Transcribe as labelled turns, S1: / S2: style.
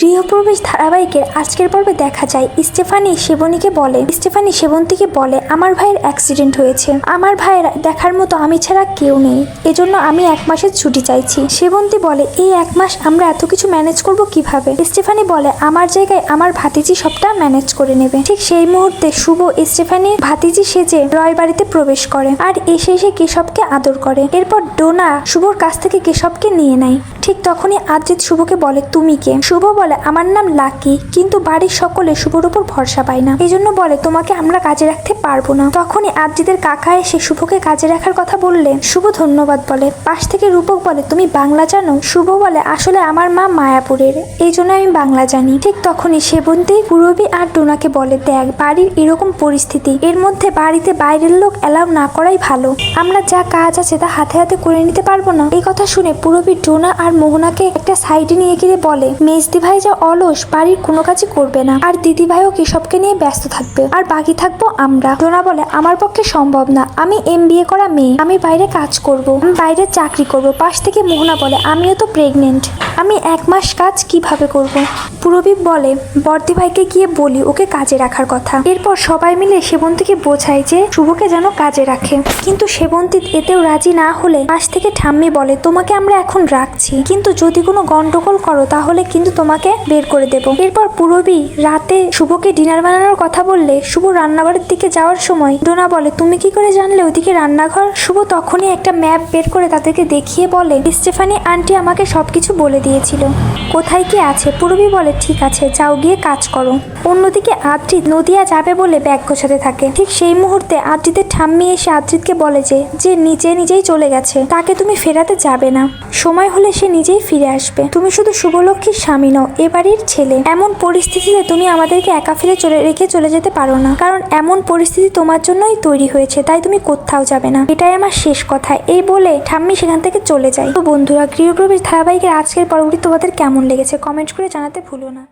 S1: গৃহপ্রবেশ ধারাবাহিকের আজকের পর্বে দেখা যায় স্টেফানি সেবন্তীকে বলে আমার ভাইয়ের অ্যাক্সিডেন্ট হয়েছে, আমার ভাইয়ের দেখার মতো আমি ছাড়া কেউ নেই, এজন্য আমি 1 মাসের ছুটি চাইছি। সেবন্তী বলে এই 1 মাস আমরা এত কিছু ম্যানেজ করব কিভাবে? স্টেফানি বলে আমার জায়গায় আমার ভাতিজি সবটা ম্যানেজ করে নেবে। ঠিক সেই মুহূর্তে শুভ স্টেফানির ভাতিজি সেজে রয় বাড়িতে প্রবেশ করে আর এসে কেশবকে আদর করে। এরপর ডোনা শুভর কাছ থেকে কেশবকে নিয়ে নেয়। ঠিক তখনই আদ্রিত শুভকে বলে তুমি কে? শুভ বলে আমার নাম লাকি, কিন্তু বাড়ির সকলে শুভর উপর ভরসা পায় না, এই জন্য বলে তোমাকে আমরা কাজে রাখতে পারবো না। তখনই আদ্রিতের কাকা এসে শুভকে কাজে রাখার কথা বললে শুভ ধন্যবাদ বলে। পাশ থেকে রূপক বলে তুমি বাংলা জানো? শুভ বলে আসলে আমার মা মায়াপুরের, এই জন্য আমি বাংলা জানি। ঠিক তখনই সেবন্তী পূরবী আর ডোনাকে বলে দেখ বাড়ির এরকম পরিস্থিতি, এর মধ্যে বাড়িতে বাইরের লোক অ্যালাউ না করাই ভালো, আমরা যা কাজ আছে তা হাতে হাতে করে নিতে পারবো না? এই কথা শুনে পূরবী ডোনা আর মোহনাকে একটা সাইডে নিয়ে গিয়ে বলে মেজদি ভাই যা অলস, বাড়ির কোনো কাজই করবে না, আর দিদি ভাইও কেশবকে নিয়ে ব্যস্ত থাকবে, আর বাকি থাকবো আমরা। ডোনা বলে আমার পক্ষে সম্ভব না, আমি MBA করা মেয়ে, আমি বাইরে কাজ করব, আমি বাইরে চাকরি করব। পাশ থেকে মোহনা বলে আমিও তো প্রেগনেন্ট, আমি 1 মাস কাজ কিভাবে করব? পূরবী বলে বর্দি ভাইকে গিয়ে বলি ওকে কাজে রাখার কথা। এরপর সবাই মিলে সেবন্তীকে বোঝায় যে শুভকে যেন কাজে রাখে, কিন্তু সেবন্তী এতেও রাজি না হলে পাশ থেকে ঠাম্মি বলে তোমাকে আমরা এখন রাখছি, কিন্তু যদি কোনো গন্ডগোল করো তাহলে কিন্তু তোমাকে বের করে দেব। এরপর পূরবী রাতে শুভকে ডিনার বানানোর কথা বললে শুভ রান্নাঘরের দিকে যাওয়ার সময় ডোনা বলে তুমি কি করে জানলে ওইদিকে রান্নাঘর? শুভ তখনই একটা ম্যাপ বের করে তাদেরকে দেখিয়ে বলে স্টেফানি আন্টি আমাকে সবকিছু বলে দিয়েছিল, কোথায় কি আছে। পূরবী বলে ঠিক আছে যাও গিয়ে কাজ করো। অন্যদিকে আদ্রিত নদিয়া যাবে বলে ব্যাগ গোছাতে থাকে। ঠিক সেই মুহূর্তে আদ্রিতের ঠাম্মি এসে আদ্রিতকে বলে যে নিজেই চলে গেছে, তাকে তুমি ফেরাতে যাবে না, সময় হলে সে নিজেই ফিরে আসবে, তুমি শুধু শুভলক্ষ্মীর স্বামী নও এ বাড়ির ছেলে, এমন পরিস্থিতিতে তুমি আমাদেরকে একা ফেলে রেখে চলে যেতে পারো না, কারণ এমন পরিস্থিতি তোমার জন্যই তৈরি হয়েছে, তাই তুমি কোথাও যাবে না, এটাই আমার শেষ কথা। এই বলে ঠাম্মি সেখান থেকে চলে যায়। তো বন্ধুরা গৃহপ্রবেশ ধারাবাহিকের আজকের পর্বটি তোমাদের কেমন লেগেছে কমেন্ট করে জানাতে ভুলো না।